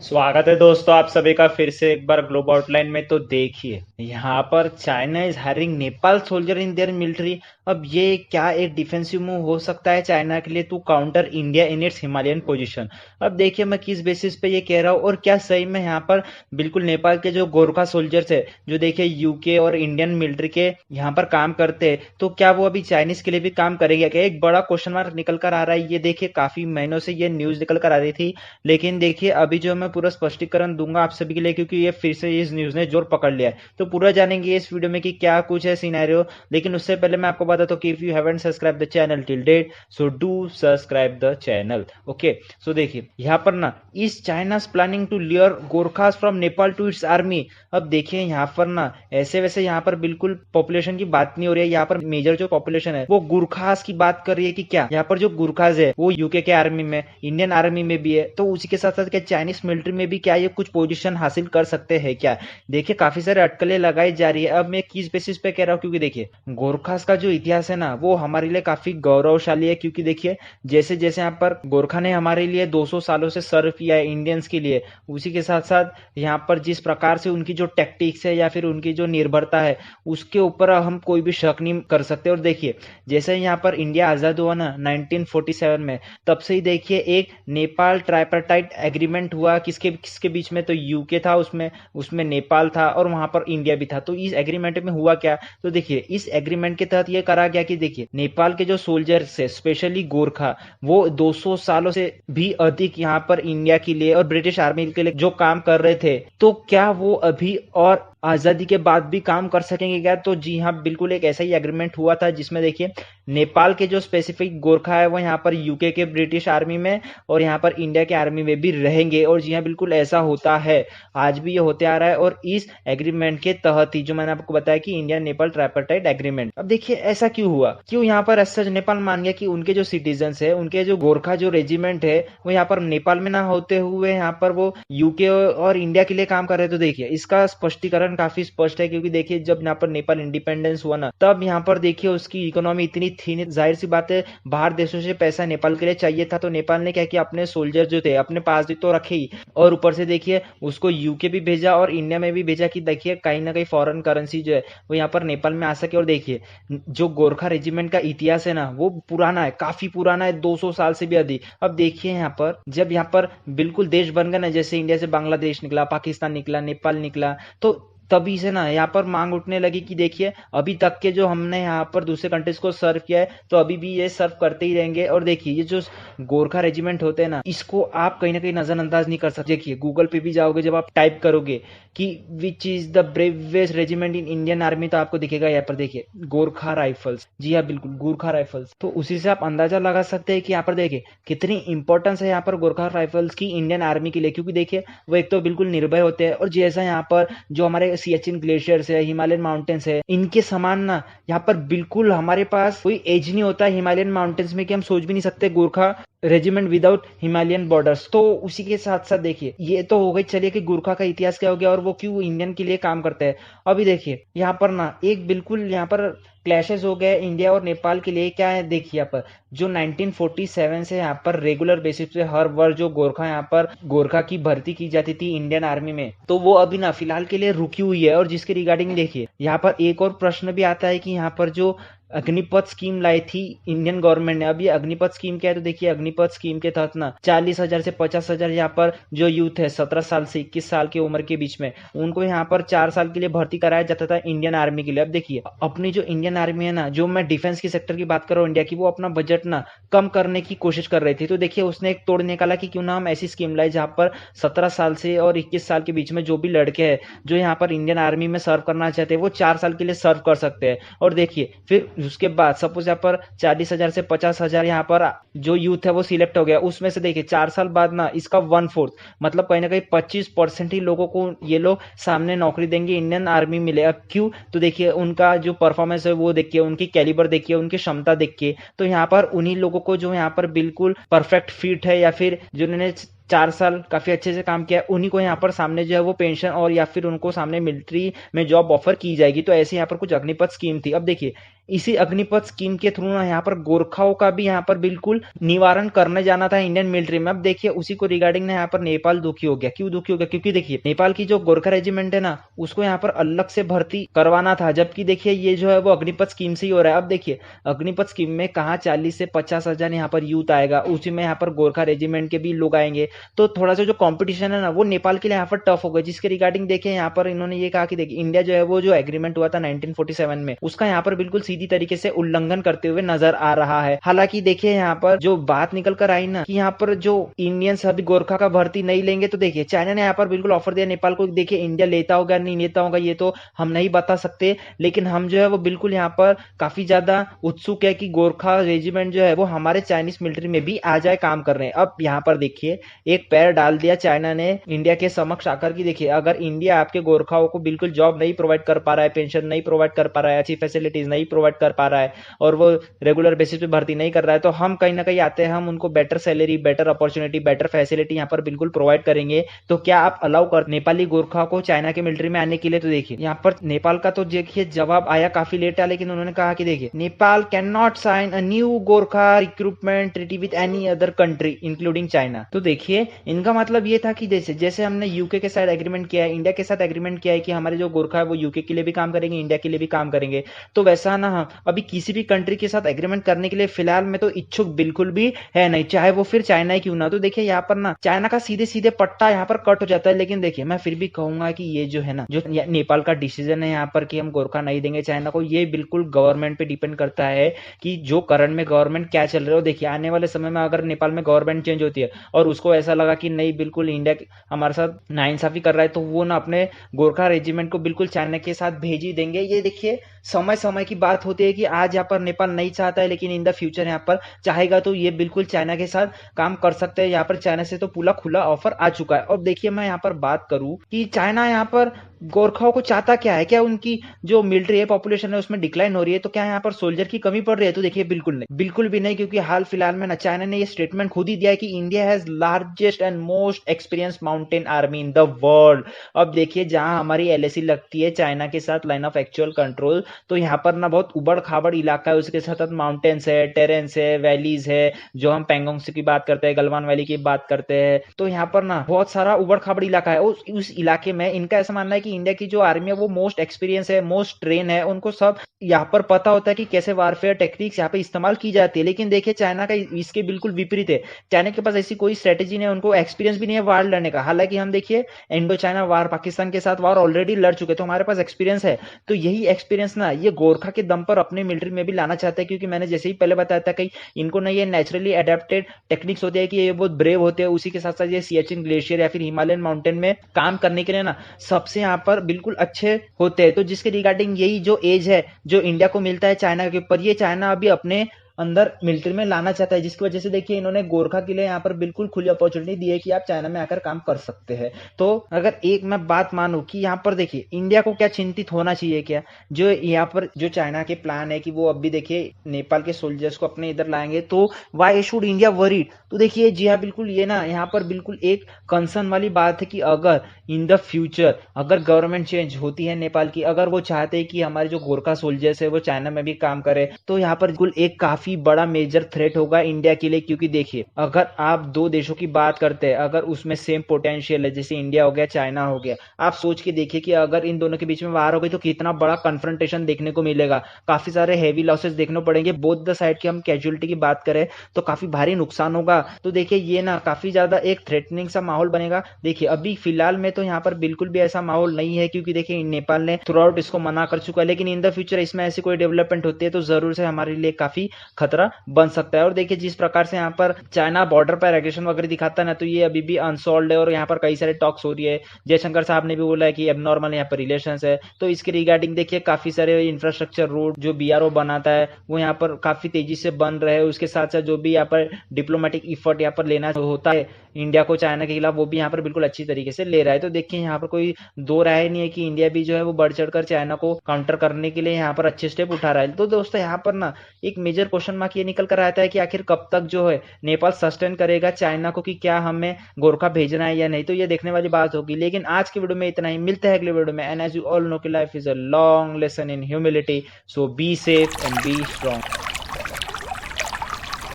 स्वागत है दोस्तों आप सभी का फिर से एक बार ग्लोबल आउटलाइन में। तो देखिए यहाँ पर China is hiring Nepal soldier in their military. अब ये क्या एक डिफेंसिव मूव हो सकता है चाइना के लिए to counter India in its Himalayan position. अब देखिए मैं किस बेसिस पे ये कह रहा हूँ और क्या सही में यहाँ पर बिल्कुल नेपाल के जो गोरखा सोल्जर्स है जो देखिए यूके और इंडियन मिलिट्री के यहाँ पर काम करते हैं, तो क्या वो अभी चाइनीज के लिए भी काम करेंगे क्या? एक बड़ा क्वेश्चन मार्क निकल कर आ रहा है। ये देखिए काफी महीनों से ये न्यूज निकल कर आ रही थी, लेकिन देखिए अभी जो मैं पूरा स्पष्टीकरण दूंगा आप सभी के लिए, क्योंकि ये फिर से इस न्यूज ने जोर पकड़ लिया है। तो पूरा जानेंगे इस वीडियो में कि क्या कुछ है सिनेरियो। लेकिन उससे पहले मैं आपको बताता हूँ कि if you haven't subscribe the channel till date so do subscribe the channel. Okay, so देखिए यहाँ पर ना इस China planning to lure Gorkhas from Nepal to its army. अब देखिए यहाँ पर ना ऐसे वैसे यहाँ पर बिल्कुल पॉपुलेशन की बात नहीं हो रही है। यहाँ पर मेजर जो पॉपुलेशन है वो गुरखास की बात कर रही है कि क्या यहाँ पर जो गुरखास है वो यूके के आर्मी में, इंडियन आर्मी में भी है, तो उसी के साथ साथ क्या चाइनीज मिलिट्री में भी क्या ये कुछ पोजीशन हासिल कर सकते हैं क्या? देखिए काफी सारे अटकलें लगाई जा रही है। अब मैं किस बेसिस पे कह रहा हूँ, क्योंकि देखिए गोरखास का जो इतिहास है ना वो हमारे लिए काफी गौरवशाली है। क्योंकि देखिए जैसे जैसे यहाँ पर गोरखा ने हमारे लिए 200 सालों से सर्व किया है इंडियंस के लिए, उसी के साथ साथ यहाँ पर जिस प्रकार से उनकी जो टेक्टिक्स है या फिर उनकी जो निर्भरता है उसके ऊपर हम कोई भी शक नहीं कर सकते। और देखिए जैसे यहाँ पर इंडिया आजाद हुआ ना 1947 में, तब से ही देखिए एक नेपाल ट्राइपार्टाइट एग्रीमेंट हुआ। किसके किसके बीच में? तो यूके था उसमें, उसमें नेपाल था और वहां पर इंडिया भी था। तो इस एग्रीमेंट में हुआ क्या? तो देखिए इस एग्रीमेंट के तहत ये करा गया कि देखिए नेपाल के जो सोल्जर्स है स्पेशली गोरखा, वो 200 सालों से भी अधिक यहाँ पर इंडिया के लिए और ब्रिटिश आर्मी के लिए जो काम कर रहे थे, तो क्या वो अभी और आजादी के बाद भी काम कर सकेंगे क्या? तो जी हाँ, बिल्कुल एक ऐसा ही एग्रीमेंट हुआ था जिसमें देखिए नेपाल के जो स्पेसिफिक गोरखा है वो यहाँ पर यूके के ब्रिटिश आर्मी में और यहाँ पर इंडिया के आर्मी में भी रहेंगे। और जी हाँ बिल्कुल ऐसा होता है, आज भी ये होते आ रहा है। और इस एग्रीमेंट के तहत ही जो मैंने आपको बताया कि इंडिया नेपाल ट्राइपार्टाइट एग्रीमेंट। अब देखिए ऐसा क्यों हुआ, क्यों यहाँ पर ऐसा नेपाल मान गया कि उनके जो सिटीजन है, उनके जो गोरखा जो रेजिमेंट है वो यहाँ पर नेपाल में ना होते हुए यहाँ पर वो यूके और इंडिया के लिए काम कर रहे। तो देखिए इसका स्पष्टीकरण काफी स्पष्ट है, क्योंकि देखिए जब यहाँ पर नेपाल इंडिपेंडेंस हुआ ना, तब यहाँ पर देखिए उसकी इकोनॉमी इतनी थी नहीं, जाहिर सी बात है बाहर देशों से पैसा नेपाल के लिए चाहिए था। तो नेपाल ने क्या किया, अपने सोल्जर जो थे अपने पास भी तो रखे ही, और ऊपर से देखिए उसको यूके भी भेजा और इंडिया में भी भेजा कि देखिए कहीं ना कहीं फॉरेन करेंसी जो है वो यहाँ पर नेपाल में आ सके। और देखिए जो गोरखा रेजिमेंट का इतिहास है ना वो पुराना है, काफी पुराना है, 200 साल से भी अधिक। अब देखिए यहाँ पर जब यहाँ पर बिल्कुल देश बन गया ना, जैसे इंडिया से बांग्लादेश निकला, पाकिस्तान निकला, नेपाल निकला, तो तभी से ना यहाँ पर मांग उठने लगी कि देखिए अभी तक के जो हमने यहाँ पर दूसरे कंट्रीज को सर्व किया है तो अभी भी ये सर्व करते ही रहेंगे। और देखिए ये जो गोरखा रेजिमेंट होते हैं ना, इसको आप कहीं ना कहीं नजरअंदाज नहीं कर सकते। देखिए गूगल पे भी जाओगे, जब आप टाइप करोगे कि which is the bravest regiment in Indian army, तो आपको दिखेगा यहाँ पर देखिए गोरखा राइफल्स। जी हाँ बिल्कुल गोरखा राइफल्स। तो उसी से आप अंदाजा लगा सकते हैं कि यहाँ पर देखिए कितनी इंपॉर्टेंस है यहाँ पर गोरखा राइफल्स की इंडियन आर्मी के लिए। क्योंकि देखिए वो एक तो बिल्कुल निर्भय होते हैं, और जैसा यहाँ पर जो हमारे सियाचिन ग्लेशियर्स है, हिमालयन माउंटेन्स है, इनके समान ना यहाँ पर बिल्कुल हमारे पास कोई एज नहीं होता हिमालयन माउंटेन्स में कि हम सोच भी नहीं सकते Gorkha regiment without Himalayan borders. तो उसी के साथ साथ देखिए ये तो हो गई, चलिए कि गोरखा का इतिहास क्या हो गया और वो क्यों इंडियन के लिए काम करते हैं। अभी देखिए यहाँ पर ना एक बिल्कुल यहाँ पर क्लैशेस हो गए इंडिया और नेपाल के लिए। क्या है देखिए यहाँ पर जो 1947 से यहाँ पर रेगुलर बेसिस पे हर वर्ष जो गोरखा यहाँ पर गोरखा की भर्ती की जाती थी इंडियन आर्मी में, तो वो अभी ना फिलहाल के लिए रुकी हुई है। और जिसके रिगार्डिंग देखिए यहाँ पर एक और प्रश्न भी आता है कि यहाँ पर जो अग्निपथ स्कीम लाई थी इंडियन गवर्नमेंट ने। अब ये अग्निपथ स्कीम क्या है? तो देखिए अग्निपथ स्कीम के तहत ना 40,000 से 50,000 यहाँ पर जो यूथ है 17 साल से 21 साल की उम्र के बीच में, उनको यहाँ पर 4 साल के लिए भर्ती कराया जाता था इंडियन आर्मी के लिए। अब देखिए अपनी जो इंडियन आर्मी है ना, जो मैं डिफेंस की सेक्टर की बात कर रहा हूँ इंडिया की, वो अपना बजट ना कम करने की कोशिश कर रही थी। तो देखिए उसने एक तोड़ निकाला कि क्यों ना हम ऐसी स्कीम लाए जहाँ पर 17 साल से और 21 साल के बीच में जो भी लड़के हैं जो यहाँ पर इंडियन आर्मी में सर्व करना चाहते हैं वो 4 साल के लिए सर्व कर सकते हैं। और देखिए फिर उसके बाद सपोज यहाँ पर 40,000 से 50,000 यहाँ पर जो यूथ है वो सिलेक्ट हो गया, उसमें से देखिए 4 साल बाद ना इसका 1/4 मतलब कहीं ना कहीं 25% ही लोगों को ये लोग सामने नौकरी देंगे इंडियन आर्मी मिले। अब क्यों? तो देखिए उनका जो परफॉर्मेंस है वो देखिए, उनकी कैलिबर देखिए, उनकी क्षमता देखिए। तो यहाँ पर उन्हीं लोगों को जो यहाँ पर बिल्कुल परफेक्ट फिट है या फिर जिन्होंने 4 साल काफी अच्छे से काम किया, उन्हीं को यहाँ पर सामने जो है वो पेंशन और या फिर उनको सामने मिलिट्री में जॉब ऑफर की जाएगी। तो ऐसे यहाँ पर कुछ अग्निपथ स्कीम थी। अब देखिए इसी अग्निपथ स्कीम के थ्रू ना यहाँ पर गोरखाओं का भी यहाँ पर बिल्कुल निवारण करने जाना था इंडियन मिलिट्री में। अब देखिए उसी को रिगार्डिंग ना यहाँ पर नेपाल दुखी हो गया। क्यों दुखी हो गया? क्योंकि देखिए नेपाल की जो गोरखा रेजिमेंट है ना, उसको यहाँ पर अलग से भर्ती करवाना था, जबकि देखिए ये जो है वो अग्निपथ स्कीम से ही हो रहा है। अब देखिए अग्निपथ स्कीम में कहाँ 40 से 50 हजार यहाँ पर यूथ आएगा, उसी में यहाँ पर गोरखा रेजिमेंट के भी लोग आएंगे, तो थोड़ा सा जो कॉम्पिटिशन है ना वो नेपाल के लिए यहाँ पर टफ होगा। जिसके रिगार्डिंग देखिए यहाँ पर इन्होंने ये कहा कि देखिए इंडिया जो है वो जो एग्रीमेंट हुआ था 1947 में, उसका यहाँ पर बिल्कुल सीधी तरीके से उल्लंघन करते हुए नजर आ रहा है। हालांकि देखिए यहाँ पर जो बात निकल कर आई ना कि यहाँ पर जो इंडियंस अभी गोरखा का भर्ती नहीं लेंगे, तो देखिए चाइना ने यहाँ पर बिल्कुल ऑफर दिया नेपाल को। देखिए इंडिया लेता होगा नहीं लेता होगा ये तो हम नहीं बता सकते, लेकिन हम जो है वो बिल्कुल यहाँ पर काफी ज्यादा उत्सुक है कि गोरखा रेजिमेंट जो है वो हमारे चाइनीज मिलिट्री में भी आ जाए काम कर रहे हैं। अब यहाँ पर देखिए एक पैर डाल दिया चाइना ने इंडिया के समक्ष आकर की। देखिए अगर इंडिया आपके गोरखाओं को बिल्कुल जॉब नहीं प्रोवाइड कर पा रहा है, पेंशन नहीं प्रोवाइड कर पा रहा है, अच्छी फैसिलिटीज नहीं प्रोवाइड कर पा रहा है और वो रेगुलर बेसिस पे भर्ती नहीं कर रहा है, तो हम कहीं ना कहीं आते हैं, हम उनको better salary, better opportunity, better facility यहाँ पर बिल्कुल प्रोवाइड करेंगे। तो क्या आप अलाउ कर नेपाली गोरखा को चाइना के मिलिट्री में आने के लिए? तो देखिए यहाँ पर नेपाल का तो देखिए जवाब आया काफी लेट है, लेकिन उन्होंने कहा कि देखिए Nepal can not sign a new Gorkha recruitment treaty with any other country including China. तो देखिए इनका मतलब ये था कि जैसे जैसे हमने यूके के साथ एग्रीमेंट किया है, इंडिया के साथ एग्रीमेंट किया है कि हमारे जो गोरखा है वो यूके के लिए भी काम करेंगे, इंडिया के लिए भी काम करेंगे, तो वैसा ना हम अभी किसी भी कंट्री के साथ एग्रीमेंट करने के लिए फिलहाल में तो इच्छुक बिल्कुल भी है नहीं, चाहे वो फिर चाइना ही क्यों ना। तो देखिए यहाँ पर ना चाइना का सीधे सीधे पट्टा यहाँ पर कट हो जाता है। लेकिन देखिए मैं फिर भी कहूंगा कि ये जो है ना, जो नेपाल का डिसीजन है यहाँ पर कि हम गोरखा नहीं देंगे चाइना को, ये बिल्कुल गवर्नमेंट पे डिपेंड करता है कि जो करंट में गवर्नमेंट क्या चल रहा है। देखिए आने वाले समय में अगर नेपाल में गवर्नमेंट चेंज होती है और उसको ऐसा लगा कि नहीं बिल्कुल इंडिया हमारे साथ नाइंसाफी कर रहा है, तो वो ना अपने गोरखा रेजिमेंट को बिल्कुल चाइना के साथ भेज ही देंगे। ये देखिए समय समय की बात होती है कि आज यहाँ पर नेपाल नहीं चाहता है, लेकिन इन द फ्यूचर यहाँ पर चाहेगा तो ये बिल्कुल चाइना के साथ काम कर सकते हैं। यहाँ पर चाइना से तो पूरा खुला ऑफर आ चुका है। और देखिए मैं यहाँ पर बात करूं कि चाइना यहाँ पर गोरखाओं को चाहता क्या है, क्या उनकी जो मिलिट्री है पॉपुलेशन है उसमें डिक्लाइन हो रही है, तो क्या यहाँ पर सोल्जर की कमी पड़ रही है? तो देखिए बिल्कुल नहीं, बिल्कुल भी नहीं, क्योंकि हाल फिलहाल में ना चाइना ने ये स्टेटमेंट खुद ही दिया है कि India has largest and most experience mountain army in the world. अब देखिए जहां हमारी एलएसी लगती है चाइना के साथ लाइन ऑफ एक्चुअल कंट्रोल, तो यहाँ पर ना बहुत उबड़ खाबड़ इलाका है, उसके साथ माउंटेन्स है, टेरेंस है, वैलीज है, जो हम पेंगोंग की बात करते हैं, गलवान वैली की बात करते हैं, तो यहाँ पर ना बहुत सारा उबड़ खाबड़ इलाका है। उस इलाके में इनका ऐसा मानना है कि इंडिया की जो आर्मी है वो मोस्ट एक्सपीरियंस है, मोस्ट ट्रेन है, उनको सब यहाँ पर पता होता है कि कैसे वारफेयर टेक्निक्स यहाँ पे इस्तेमाल की जाती है। लेकिन देखिए चाइना का इसके बिल्कुल विपरीत है, चाइना के पास ऐसी कोई स्ट्रेटेजी नहीं है, उनको एक्सपीरियंस भी नहीं है वार लड़ने का। हालांकि हम देखिए इंडो चाइना वार, पाकिस्तान के साथ वार ऑलरेडी लड़ चुके, तो हमारे पास एक्सपीरियंस है। तो यही एक्सपीरियंस ना ये गोरखा के दम पर अपने मिलिट्री में भी लाना चाहते हैं, क्योंकि मैंने जैसे ही पहले बताया था कि इनको ना ये नेचुरली अडेप्टेड टेक्निक्स होती है कि ये बहुत ब्रेव होते हैं। उसी के साथ साथ ये सियाचिन ग्लेशियर या फिर हिमालयन माउंटेन में काम करने के लिए ना सबसे यहाँ पर बिल्कुल अच्छे होते हैं। तो जिसके रिगार्डिंग यही जो एज है जो इंडिया को मिलता है चाइना के ऊपर, ये चाइना अभी अपने अंदर मिलिट्री में लाना चाहता है, जिसकी वजह से देखिए इन्होंने गोरखा के लिए यहाँ पर बिल्कुल खुली अपॉर्चुनिटी दी है कि आप चाइना में आकर काम कर सकते हैं। तो अगर एक मैं बात मानूं कि यहाँ पर देखिए इंडिया को क्या चिंतित होना चाहिए, क्या जो यहाँ पर जो चाइना के प्लान है कि वो अब भी देखिए नेपाल के सोल्जर्स को अपने इधर लाएंगे, तो वाई शुड इंडिया वरीड? तो देखिए जी हाँ बिल्कुल, ये ना यहाँ पर बिल्कुल एक कंसर्न वाली बात है कि अगर इन द फ्यूचर अगर गवर्नमेंट चेंज होती है नेपाल की, अगर वो चाहते हैं कि हमारे जो गोरखा सोल्जर्स है वो चाइना में भी काम करे, तो यहाँ पर बिल्कुल एक काफी बड़ा मेजर थ्रेट होगा इंडिया के लिए। क्योंकि देखिए अगर आप दो देशों की बात करते हैं, अगर उसमें सेम पोटेंशियल है, जैसे इंडिया हो गया चाइना हो गया, आप सोच के देखिए कि अगर इन दोनों के बीच में वार हो गई तो कितना बड़ा कन्फ्रंटेशन देखने को मिलेगा, काफी सारे हैवी लॉसेस देखने पड़ेंगे। बोथ द साइड की हम कैजुअलिटी की बात करें तो काफी भारी नुकसान होगा। तो देखिए ये ना काफी ज्यादा एक थ्रेटनिंग सा माहौल बनेगा। देखिए अभी फिलहाल में तो यहाँ पर बिल्कुल भी ऐसा माहौल नहीं है, क्योंकि देखिए नेपाल ने थ्रू आउट इसको मना कर चुका है, लेकिन इन द फ्यूचर इसमें ऐसी कोई डेवलपमेंट होती है तो जरूर से हमारे लिए काफी खतरा बन सकता है। और देखिए जिस प्रकार से यहाँ पर चाइना बॉर्डर पर एग्रेशन वगैरह दिखाता है ना, तो ये अभी भी अनसॉल्व है और यहाँ पर कई सारे टॉक्स हो रही है। जयशंकर साहब ने भी बोला है कि एबनॉर्मल यहाँ पर रिलेशंस है। तो इसके रिगार्डिंग देखिए काफी सारे इंफ्रास्ट्रक्चर रोड जो बीआरओ बनाता है वो यहाँ पर काफी तेजी से बन रहे हैं। उसके साथ साथ जो भी यहाँ पर डिप्लोमेटिक इफर्ट यहाँ पर लेना होता है इंडिया को चाइना के खिलाफ, वो भी यहाँ पर बिल्कुल अच्छी तरीके से ले रहा है। तो देखिए यहाँ पर कोई दो राय नहीं है कि इंडिया भी जो है वो बढ़ चढ़कर चाइना को काउंटर करने के लिए यहाँ पर अच्छे स्टेप उठा रहा है। तो दोस्तों यहाँ पर ना एक मेजर क्वेश्चन क्वेश्चन मार्क ये निकल कर आता है कि आखिर कब तक जो है नेपाल सस्टेन करेगा चाइना को कि क्या हमें गोरखा भेजना है या नहीं, तो ये देखने वाली बात होगी। लेकिन आज की वीडियो में इतना ही, मिलते हैं अगले वीडियो में। And as you all know कि life is a long lesson in humility, so be safe and be strong.